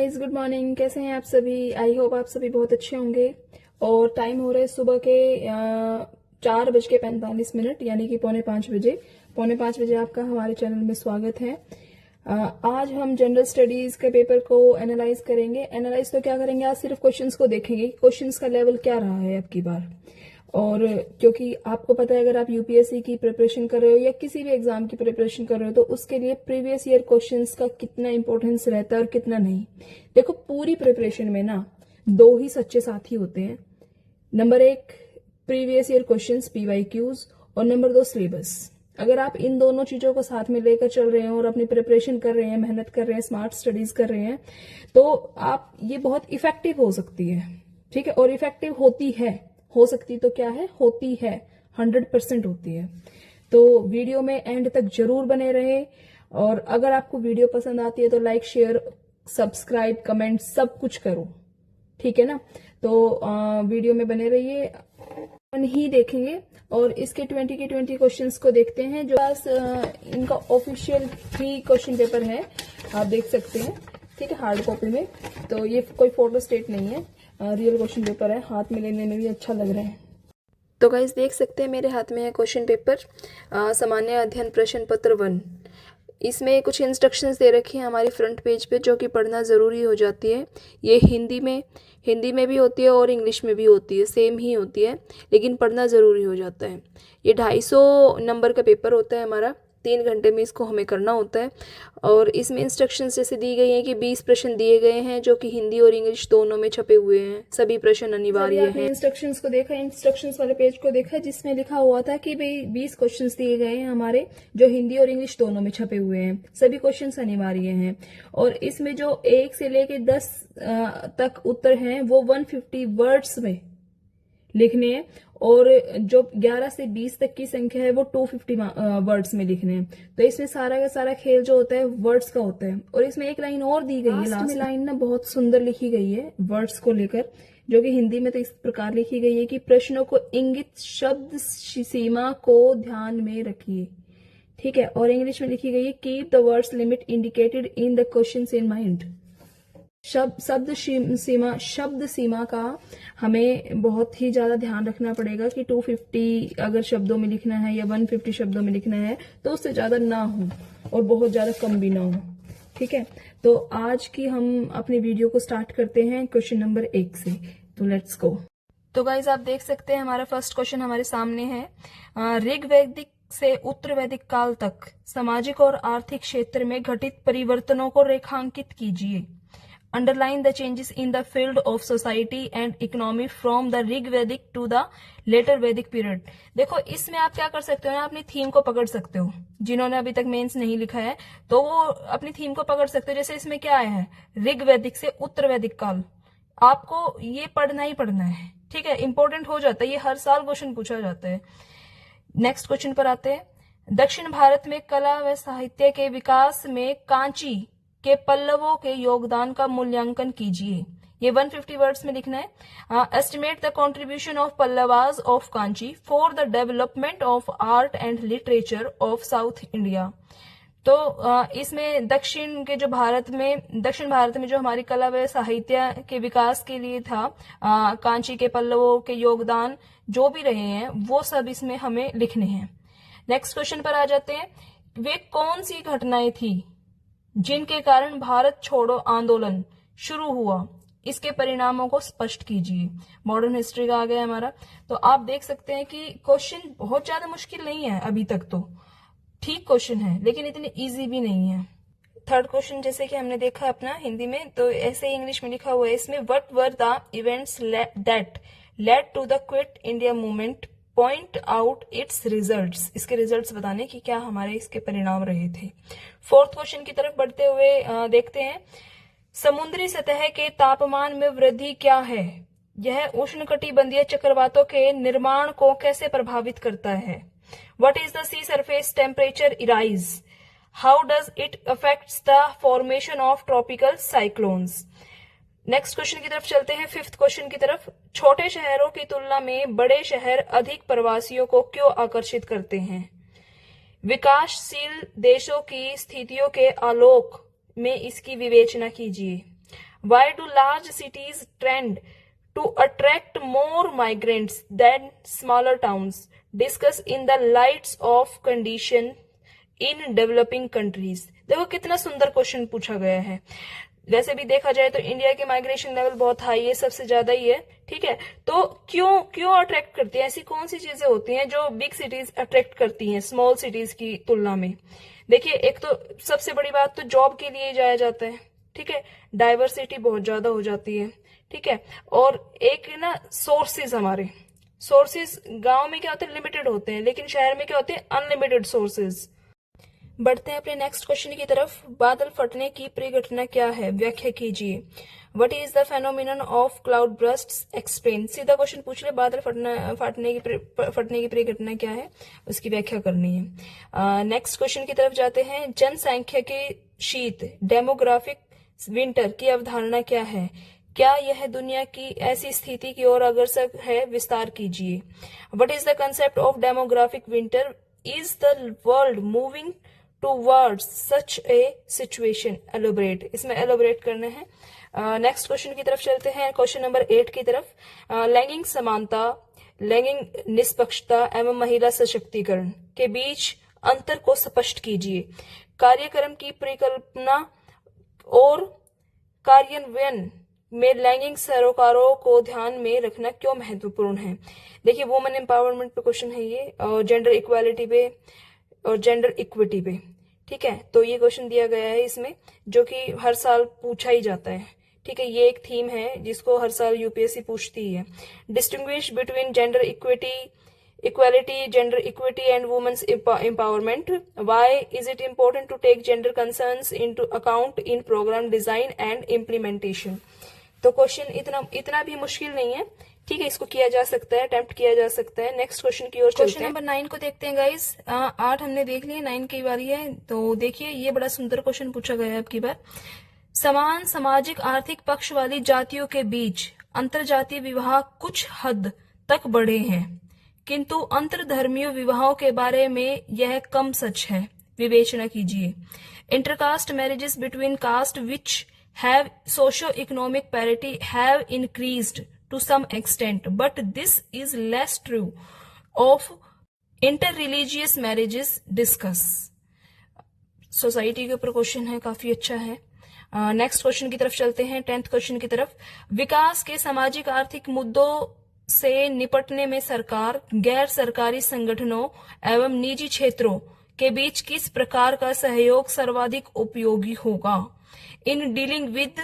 Guys, good morning. कैसे हैं आप सभी? आई होप आप सभी बहुत अच्छे होंगे। और टाइम हो रहा है सुबह के 4:45 यानी कि पौने 5 बजे आपका हमारे चैनल में स्वागत है। आज हम जनरल स्टडीज के पेपर को एनालाइज करेंगे। एनालाइज तो क्या करेंगे, आज सिर्फ क्वेश्चंस को देखेंगे, क्वेश्चंस का लेवल क्या रहा है अब की बार। और क्योंकि आपको पता है, अगर आप यूपीएससी की प्रिपरेशन कर रहे हो या किसी भी एग्जाम की प्रिपरेशन कर रहे हो तो उसके लिए प्रीवियस ईयर क्वेश्चंस का कितना इंपॉर्टेंस रहता है और कितना नहीं। देखो, पूरी प्रिपरेशन में ना दो ही सच्चे साथी होते हैं। Number 1 previous year questions PYQs, और नंबर 2 सिलेबस। अगर आप इन दोनों चीजों को साथ में लेकर चल रहे हैं और अपनी प्रिपरेशन कर रहे हैं, मेहनत कर रहे हैं, स्मार्ट स्टडीज कर रहे हैं, तो आप ये बहुत इफेक्टिव हो सकती है। ठीक है, और इफेक्टिव होती है, हो सकती तो क्या है, होती है, 100% होती है। तो वीडियो में एंड तक जरूर बने रहे। और अगर आपको वीडियो पसंद आती है तो लाइक, शेयर, सब्सक्राइब, कमेंट सब कुछ करो, ठीक है ना। तो वीडियो में बने रहिए, अपन ही देखेंगे। और इसके 20 के 20 क्वेश्चंस को देखते हैं। जो पास इनका ऑफिशियल 3 क्वेश्चन पेपर है, आप देख सकते हैं, ठीक है, हार्ड कॉपी में। तो ये कोई फोटो स्टेट नहीं है, रियल क्वेश्चन पेपर है, हाथ में लेने में भी अच्छा लग रहा है। तो गाइस देख सकते हैं, मेरे हाथ में है क्वेश्चन पेपर, सामान्य अध्ययन प्रश्न पत्र 1। इसमें कुछ इंस्ट्रक्शंस दे रखी हैं हमारी फ्रंट पेज पे, जो कि पढ़ना ज़रूरी हो जाती है। ये हिंदी में भी होती है और इंग्लिश में भी होती है, सेम ही होती है, लेकिन पढ़ना ज़रूरी हो जाता है। ये 250 नंबर का पेपर होता है हमारा, 3 घंटे में इसको हमें करना होता है। और इसमें इंस्ट्रक्शंस जैसे दी गई हैं कि 20 प्रश्न दिए गए हैं, जो कि हिंदी और इंग्लिश दोनों में छपे हुए हैं। सभी प्रश्न अनिवार्य हैं। इंस्ट्रक्शंस को देखा, इंस्ट्रक्शंस वाले पेज को देखा, जिसमें लिखा हुआ था कि भाई 20 क्वेश्चंस दिए गए हैं हमारे, जो हिंदी और इंग्लिश दोनों में छपे हुए हैं, सभी क्वेश्चंस अनिवार्य हैं। और इसमें जो 1 से लेके 10 तक उत्तर हैं वो 150 वर्ड्स में लिखने हैं, और जो 11 से 20 तक की संख्या है वो 250 वर्ड्स में लिखने हैं। तो इसमें सारा का सारा खेल जो होता है वर्ड्स का होता है। और इसमें एक लाइन और दी गई है, लास्ट में लाइन ना बहुत सुंदर लिखी गई है वर्ड्स को लेकर, जो कि हिंदी में तो इस प्रकार लिखी गई है कि प्रश्नों को इंगित शब्द सीमा को ध्यान में रखिए, ठीक है। और इंग्लिश में लिखी गई है, keep the words limit indicated in the questions in mind. शब्द सीमा का हमें बहुत ही ज्यादा ध्यान रखना पड़ेगा कि 250 अगर शब्दों में लिखना है या 150 शब्दों में लिखना है तो उससे ज्यादा ना हो और बहुत ज्यादा कम भी ना हो, ठीक है। तो आज की हम अपनी वीडियो को स्टार्ट करते हैं क्वेश्चन नंबर 1 से। तो लेट्स गो। तो गाइज आप देख सकते हैं, हमारा फर्स्ट क्वेश्चन हमारे सामने है। ऋग्वैदिक से उत्तर वैदिक काल तक सामाजिक और आर्थिक क्षेत्र में घटित परिवर्तनों को रेखांकित कीजिए। Underline the changes in the field of society and economy from the Rigvedic to the later Vedic period। देखो, इसमें आप क्या कर सकते हो ना, अपनी थीम को पकड़ सकते हो। जिन्होंने अभी तक मेंस नहीं लिखा है तो वो अपनी थीम को पकड़ सकते हो। जैसे इसमें क्या आया है, ऋग्वैदिक से उत्तर वैदिक काल, आपको ये पढ़ना ही पढ़ना है, ठीक है, इंपॉर्टेंट हो जाता है, ये हर साल क्वेश्चन पूछा जाता है। नेक्स्ट क्वेश्चन पर आते हैं। दक्षिण भारत में कला व साहित्य के विकास में कांची के पल्लवों के योगदान का मूल्यांकन कीजिए। ये 150 वर्ड्स में लिखना है। Estimate the contribution of Pallavas of Kanchi for the development of art and literature of south India. तो इसमें दक्षिण भारत में जो हमारी कला व साहित्य के विकास के लिए था, कांची के पल्लवों के योगदान जो भी रहे हैं वो सब इसमें हमें लिखने हैं। नेक्स्ट क्वेश्चन पर आ जाते हैं। वे कौन सी घटनाएं थी जिनके कारण भारत छोड़ो आंदोलन शुरू हुआ, इसके परिणामों को स्पष्ट कीजिए। मॉडर्न हिस्ट्री का आ गया हमारा। तो आप देख सकते हैं कि क्वेश्चन बहुत ज्यादा मुश्किल नहीं है, अभी तक तो ठीक क्वेश्चन है, लेकिन इतने इजी भी नहीं है। थर्ड क्वेश्चन जैसे कि हमने देखा अपना हिंदी में, तो ऐसे ही इंग्लिश में लिखा हुआ है इसमें, what were the events that led to the Quit India movement, point out its results. इसके रिजल्ट्स बताने की क्या हमारे इसके परिणाम रहे थे। फोर्थ क्वेश्चन की तरफ बढ़ते हुए देखते हैं। समुद्री सतह के तापमान में वृद्धि क्या है? यह उष्णकटिबंधीय चक्रवातों के निर्माण को कैसे प्रभावित करता है? What is the sea surface temperature rise? How does it affects the formation of tropical cyclones? Next question की तरफ चलते हैं, फिफ्थ क्वेश्चन की तरफ। छोटे शहरों की तुलना में बड़े शहर अधिक प्रवासियों को क्यों आकर्षित करते हैं? विकासशील देशों की स्थितियों के आलोक में इसकी विवेचना कीजिए। Why do large cities trend to attract more migrants than smaller towns? Discuss in the lights of condition in developing countries. देखो कितना सुंदर क्वेश्चन पूछा गया है। वैसे भी देखा जाए तो इंडिया के माइग्रेशन लेवल बहुत हाई है, सबसे ज्यादा ही है, ठीक है। तो क्यों अट्रैक्ट करती है, ऐसी कौन सी चीजें होती हैं जो बिग सिटीज अट्रैक्ट करती हैं स्मॉल सिटीज की तुलना में? देखिए, एक तो सबसे बड़ी बात तो जॉब के लिए जाया जाता है, ठीक है, डाइवर्सिटी बहुत ज्यादा हो जाती है, ठीक है। और एक ना सोर्सेज, हमारे सोर्सेज गांव में क्या होते हैं, लिमिटेड होते हैं, लेकिन शहर में क्या होते हैं, अनलिमिटेड सोर्सेज। बढ़ते हैं अपने नेक्स्ट क्वेश्चन की तरफ। बादल फटने की परिघटना क्या है, व्याख्या कीजिए। What is the phenomenon of cloud bursts, explain. सीधा क्वेश्चन पूछ ले, बादल फटने की परिघटना क्या है, उसकी व्याख्या करनी है। नेक्स्ट क्वेश्चन की तरफ जाते हैं। जनसंख्या के शीत, डेमोग्राफिक विंटर की अवधारणा क्या है, क्या यह दुनिया की ऐसी स्थिति की ओर अग्रसर है, विस्तार कीजिए। What is the concept of demographic winter, is the world moving towards such A situation, elaborate. इसमें एलोबरेट करना है। नेक्स्ट क्वेश्चन की तरफ चलते हैं, क्वेश्चन नंबर 8 की तरफ। लैंगिक समानता, लैंगिक निष्पक्षता एवं महिला सशक्तिकरण के बीच अंतर को स्पष्ट कीजिए। कार्यक्रम की परिकल्पना और कार्यान्वयन में लैंगिक सरोकारों को ध्यान में रखना क्यों महत्वपूर्ण है। देखिए, वुमेन एम्पावरमेंट पे क्वेश्चन है ये, और जेंडर इक्वालिटी पे और जेंडर इक्विटी पे, ठीक है। तो ये क्वेश्चन दिया गया है इसमें, जो कि हर साल पूछा ही जाता है, ठीक है। ये एक थीम है जिसको हर साल यूपीएससी पूछती है। Distinguish between gender equality, gender equity and women's empowerment. Why is it important to take gender concerns into account in program design and implementation? तो क्वेश्चन इतना भी मुश्किल नहीं है, ठीक है, इसको किया जा सकता है, अटेम्प्ट किया जा सकता है। नेक्स्ट क्वेश्चन की ओर चलते हैं। क्वेश्चन नंबर 9 को देखते हैं गाइस। 8 हमने देख लिया, 9 की बारी है। तो देखिए, ये बड़ा सुंदर क्वेश्चन पूछा गया है अब की बार। समान सामाजिक आर्थिक पक्ष वाली जातियों के बीच अंतरजातीय विवाह कुछ हद तक बढ़े हैं, किंतु अंतरधर्मीय विवाहों के बारे में यह कम सच है, विवेचना कीजिए। Intercaste marriages between caste which have socio-economic parity have increased to some extent, but this is less true of interreligious marriages. Discuss. Society के ऊपर क्वेश्चन है, काफी अच्छा है। नेक्स्ट क्वेश्चन की तरफ चलते हैं, 10th क्वेश्चन की तरफ। विकास के सामाजिक आर्थिक मुद्दों से निपटने में सरकार, गैर सरकारी संगठनों एवं निजी क्षेत्रों के बीच किस प्रकार का सहयोग सर्वाधिक उपयोगी होगा। In dealing with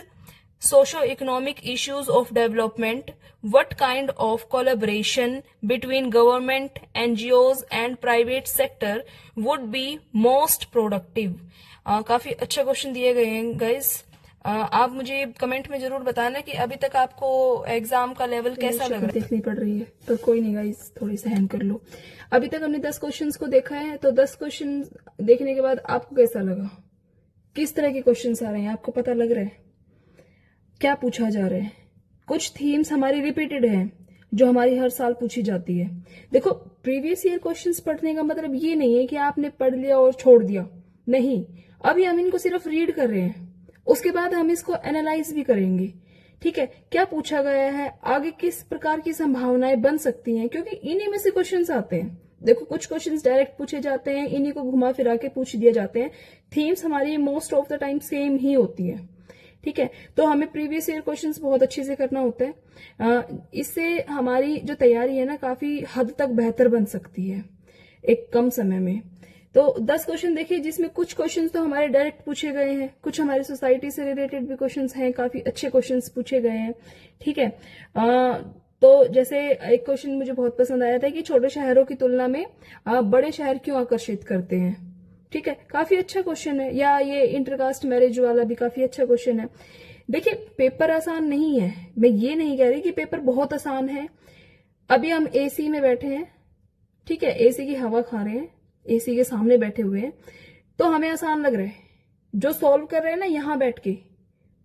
socio-economic issues of development, what kind of collaboration between government, NGOs and private sector would be most productive? काफी अच्छा क्वेश्चन दिए गए हैं गाइस। आप मुझे कमेंट में जरूर बताना कि अभी तक आपको एग्जाम का लेवल कैसा लग रहा है। देखनी पड़ रही है, पर कोई नहीं गाइस, थोड़ी सहन कर लो। अभी तक हमने 10 क्वेश्चंस को देखा है, तो 10 क्वेश्चन देखने के बाद आपको कैसा लगा, किस तरह के क्वेश्चंस आ रहे हैं, आपको पता लग रहा है क्या पूछा जा रहा है। कुछ थीम्स हमारी रिपीटेड हैं जो हमारी हर साल पूछी जाती है। देखो, प्रीवियस ईयर क्वेश्चंस पढ़ने का मतलब ये नहीं है कि आपने पढ़ लिया और छोड़ दिया, नहीं। अभी हम इनको सिर्फ रीड कर रहे हैं, उसके बाद हम इसको एनालाइज भी करेंगे, ठीक है। क्या पूछा गया है, आगे किस प्रकार की संभावनाएं बन सकती हैं, क्योंकि इन्हीं में से क्वेश्चंस आते हैं। देखो, कुछ क्वेश्चंस डायरेक्ट पूछे जाते हैं, इन्हीं को घुमा फिरा के पूछ दिए जाते हैं। थीम्स हमारी most of the time same ही होती है, ठीक है। तो हमें प्रीवियस ईयर क्वेश्चंस बहुत अच्छे से करना होता है। इससे हमारी जो तैयारी है ना, काफी हद तक बेहतर बन सकती है एक कम समय में। तो 10 क्वेश्चन देखिए, जिसमें कुछ क्वेश्चंस तो हमारे डायरेक्ट पूछे गए हैं, कुछ हमारी सोसाइटी से रिलेटेड भी क्वेश्चंस हैं, काफी अच्छे क्वेश्चंस पूछे गए हैं, ठीक है। तो जैसे एक क्वेश्चन मुझे बहुत पसंद आया था कि छोटे शहरों की तुलना में बड़े शहर क्यों आकर्षित करते हैं, ठीक है, काफी अच्छा क्वेश्चन है। या ये इंटरकास्ट मैरिज वाला भी काफी अच्छा क्वेश्चन है। देखिए, पेपर आसान नहीं है, मैं ये नहीं कह रही कि पेपर बहुत आसान है। अभी हम एसी में बैठे हैं, ठीक है, एसी की हवा खा रहे हैं, एसी के सामने बैठे हुए हैं, तो हमें आसान लग रहा है। जो सॉल्व कर रहे हैं ना यहाँ बैठ के,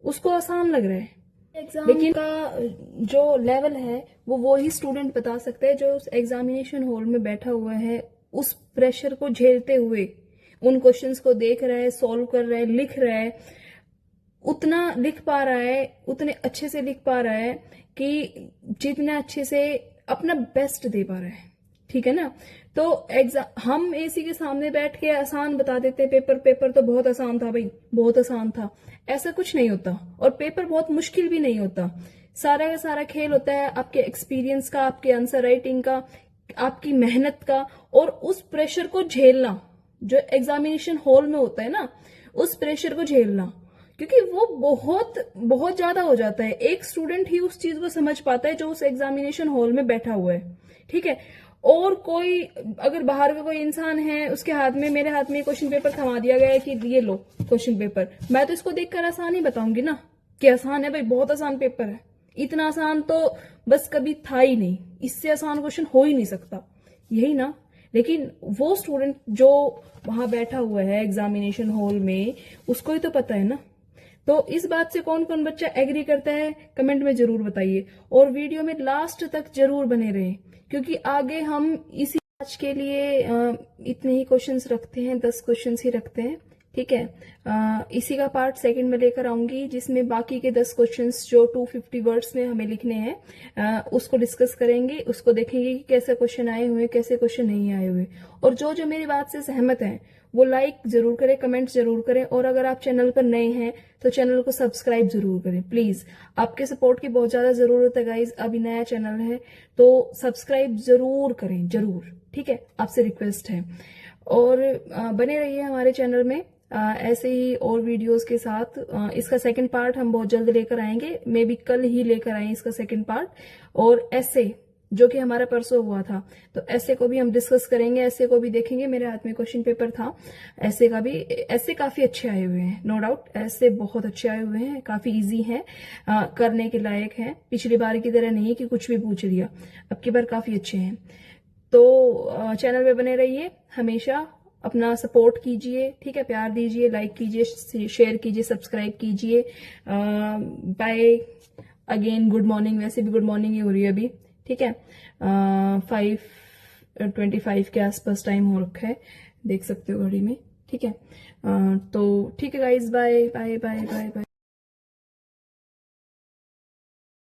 उसको आसान लग रहा है। लेकिन का जो लेवल है वो ही स्टूडेंट बता सकता है जो उस एग्जामिनेशन हॉल में बैठा हुआ है, उस प्रेशर को झेलते हुए उन क्वेश्चंस को देख रहा है, सॉल्व कर रहा है, लिख रहा है, उतना लिख पा रहा है, उतने अच्छे से लिख पा रहा है कि जितना अच्छे से अपना बेस्ट दे पा रहा है, ठीक है ना। तो एग्जाम हम एसी के सामने बैठ के आसान बता देते हैं, पेपर तो बहुत आसान था भाई, बहुत आसान था, ऐसा कुछ नहीं होता। और पेपर बहुत मुश्किल भी नहीं होता। सारा का सारा खेल होता है आपके एक्सपीरियंस का, आपके आंसर राइटिंग का, आपकी मेहनत का, और उस प्रेशर को झेलना जो एग्जामिनेशन हॉल में होता है ना, उस प्रेशर को झेलना, क्योंकि वो बहुत बहुत ज्यादा हो जाता है। एक स्टूडेंट ही उस चीज को समझ पाता है जो उस एग्जामिनेशन हॉल में बैठा हुआ है, ठीक है। और कोई अगर बाहर का कोई इंसान है, उसके हाथ में, मेरे हाथ में क्वेश्चन पेपर थमा दिया गया है कि ये लो क्वेश्चन पेपर, मैं तो इसको देखकर आसान ही बताऊंगी ना कि आसान है भाई, बहुत आसान पेपर है, इतना आसान तो बस कभी था ही नहीं, इससे आसान क्वेश्चन हो ही नहीं सकता, यही ना। लेकिन वो स्टूडेंट जो वहां बैठा हुआ है एग्जामिनेशन हॉल में, उसको ही तो पता है ना। तो इस बात से कौन कौन बच्चा एग्री करता है, कमेंट में जरूर बताइए, और वीडियो में लास्ट तक जरूर बने रहें, क्योंकि आगे हम इसी आज के लिए इतने ही क्वेश्चंस रखते हैं, 10 क्वेश्चंस ही रखते हैं, ठीक है। इसी का पार्ट सेकंड में लेकर आऊंगी, जिसमें बाकी के 10 क्वेश्चंस जो 250 वर्ड्स में हमें लिखने हैं, उसको डिस्कस करेंगे, उसको देखेंगे कि कैसे क्वेश्चन आए हुए, कैसे क्वेश्चन नहीं आए हुए। और जो मेरी बात से सहमत हैं वो लाइक जरूर करें, कमेंट जरूर करें, और अगर आप चैनल पर नए हैं तो चैनल को सब्सक्राइब जरूर करें प्लीज। आपके सपोर्ट की बहुत ज्यादा जरूरत है गाइज, अभी नया चैनल है तो सब्सक्राइब जरूर करें, जरूर, ठीक है, आपसे रिक्वेस्ट है। और बने रहिए हमारे चैनल में ऐसे ही और वीडियोस के साथ। इसका सेकंड पार्ट हम बहुत जल्द लेकर आएंगे, मे बी कल ही लेकर आए इसका सेकंड पार्ट। और ऐसे जो कि हमारा परसों हुआ था, तो ऐसे को भी हम डिस्कस करेंगे, ऐसे को भी देखेंगे। मेरे हाथ में क्वेश्चन पेपर था ऐसे का भी, ऐसे काफी अच्छे आए हुए हैं, नो डाउट, ऐसे बहुत अच्छे आए हुए हैं, काफी इजी हैं, करने के लायक हैं। पिछली बार की तरह नहीं कि कुछ भी पूछ लिया, अब की बार काफी अच्छे हैं। तो चैनल पे बने रहिए, हमेशा अपना सपोर्ट कीजिए, ठीक है, प्यार दीजिए, लाइक कीजिए, शेयर कीजिए, सब्सक्राइब कीजिए। बाय अगेन, गुड मॉर्निंग, वैसे भी गुड मॉर्निंग ही हो रही है अभी, ठीक है। 5:25 के आसपास टाइम हो रखा है, देख सकते हो घड़ी में, ठीक है। तो ठीक है guys, bye bye bye bye bye.